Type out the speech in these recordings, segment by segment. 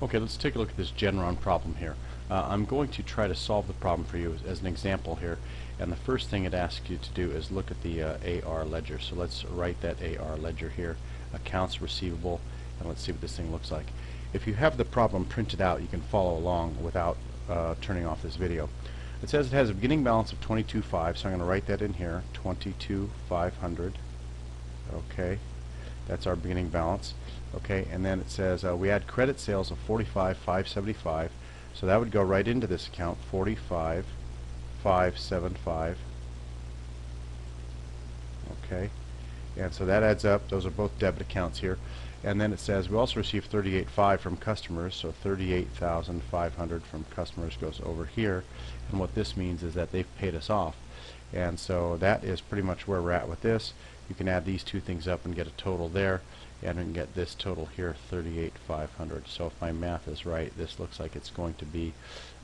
Okay, let's take a look at this GenRon problem here. I'm going to try to solve the problem for you as an example here, and the first thing it asks you to do is look at the AR ledger. So let's write that AR ledger here, accounts receivable, and let's see what this thing looks like. If you have the problem printed out, you can follow along without turning off this video. It says it has a beginning balance of 22,500, so I'm going to write that in here, 22,500. Okay, that's our beginning balance. Okay, and then it says we had credit sales of 45,575, so that would go right into this account, 45,575. Okay, and so that adds up. Those are both debit accounts here. And then it says we also received 38,500 from customers, so 38,500 from customers goes over here. And what this means is that they've paid us off. And so that is pretty much where we're at with this. You can add these two things up and get a total there, and we can get this total here, 38,500. So if my math is right, this looks like it's going to be,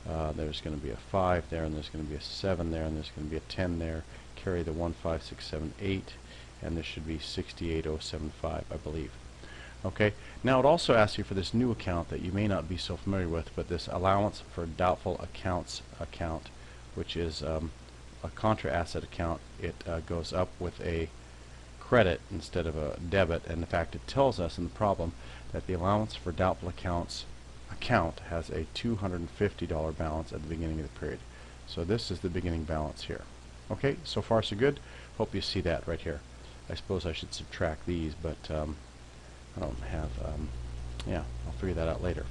there's going to be a 5 there, and there's going to be a 7 there, and there's going to be a 10 there. Carry the 1, 5, 6, 7, 8, and this should be 68,075, I believe. Okay, now it also asks you for this new account that you may not be so familiar with, but this allowance for doubtful accounts account, which is a contra asset account. It goes up with a credit instead of a debit, and in fact it tells us in the problem that the allowance for doubtful accounts account has a $250 balance at the beginning of the period. So this is the beginning balance here. Okay, so far so good. Hope you see that right here. I suppose I should subtract these, but I don't have, yeah, I'll figure that out later.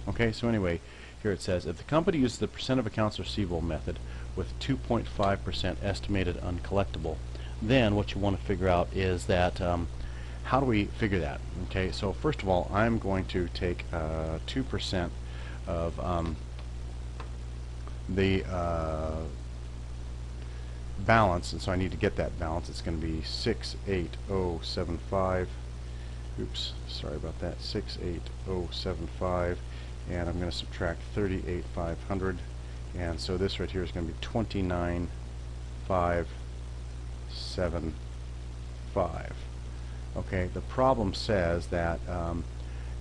Okay, so anyway, here it says, if the company uses the percent of accounts receivable method with 2.5% estimated uncollectible, then what you want to figure out is that, how do we figure that? Okay, so first of all, I'm going to take 2% of the balance, and so I need to get that balance. It's going to be 68075. Oops, sorry about that. 68075, and I'm going to subtract 38,500, and so this right here is going to be 29,575. Okay, the problem says that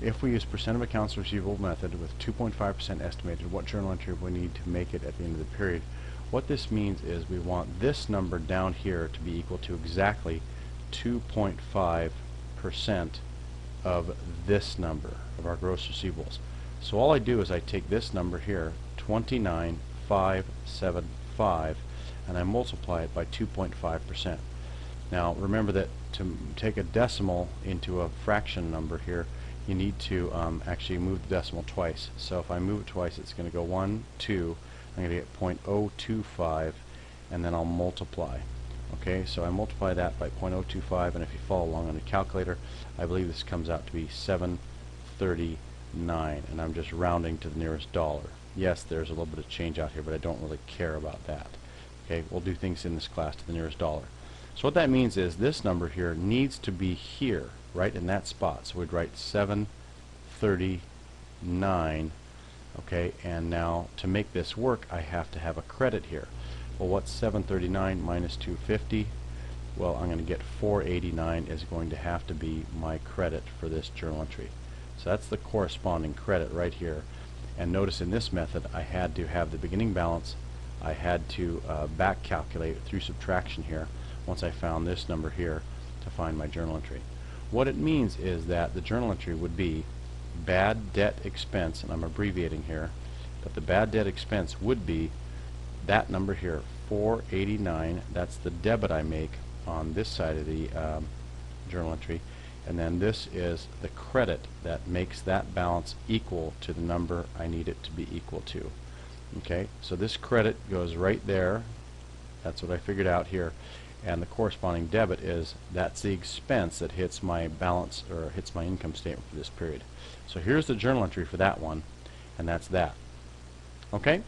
if we use percent of accounts receivable method with 2.5% estimated, what journal entry we need to make it at the end of the period. What this means is we want this number down here to be equal to exactly 2.5% of this number of our gross receivables. So all I do is I take this number here, 29,575, and I multiply it by 2.5%. Now remember that to take a decimal into a fraction number here, you need to actually move the decimal twice. So if I move it twice, it's going to go 1, 2, I'm going to get 0.025, and then I'll multiply. Okay, so I multiply that by 0.025, and if you follow along on a calculator, I believe this comes out to be 739, and I'm just rounding to the nearest dollar. Yes, there's a little bit of change out here, but I don't really care about that. Okay, we'll do things in this class to the nearest dollar. So what that means is this number here needs to be here, right in that spot. So we'd write 739. Okay, and now to make this work, I have to have a credit here. Well, what's 739 minus 250? Well, I'm going to get 489 is going to have to be my credit for this journal entry. So that's the corresponding credit right here. And notice in this method, I had to have the beginning balance. I had to back calculate through subtraction here once I found this number here to find my journal entry. What it means is that the journal entry would be bad debt expense, and I'm abbreviating here, but the bad debt expense would be that number here, 489. That's the debit I make on this side of the journal entry, and then this is the credit that makes that balance equal to the number I need it to be equal to. Okay, so this credit goes right there. That's what I figured out here, and the corresponding debit is that's the expense that hits my balance or hits my income statement for this period. So here's the journal entry for that one, and that's that. Okay,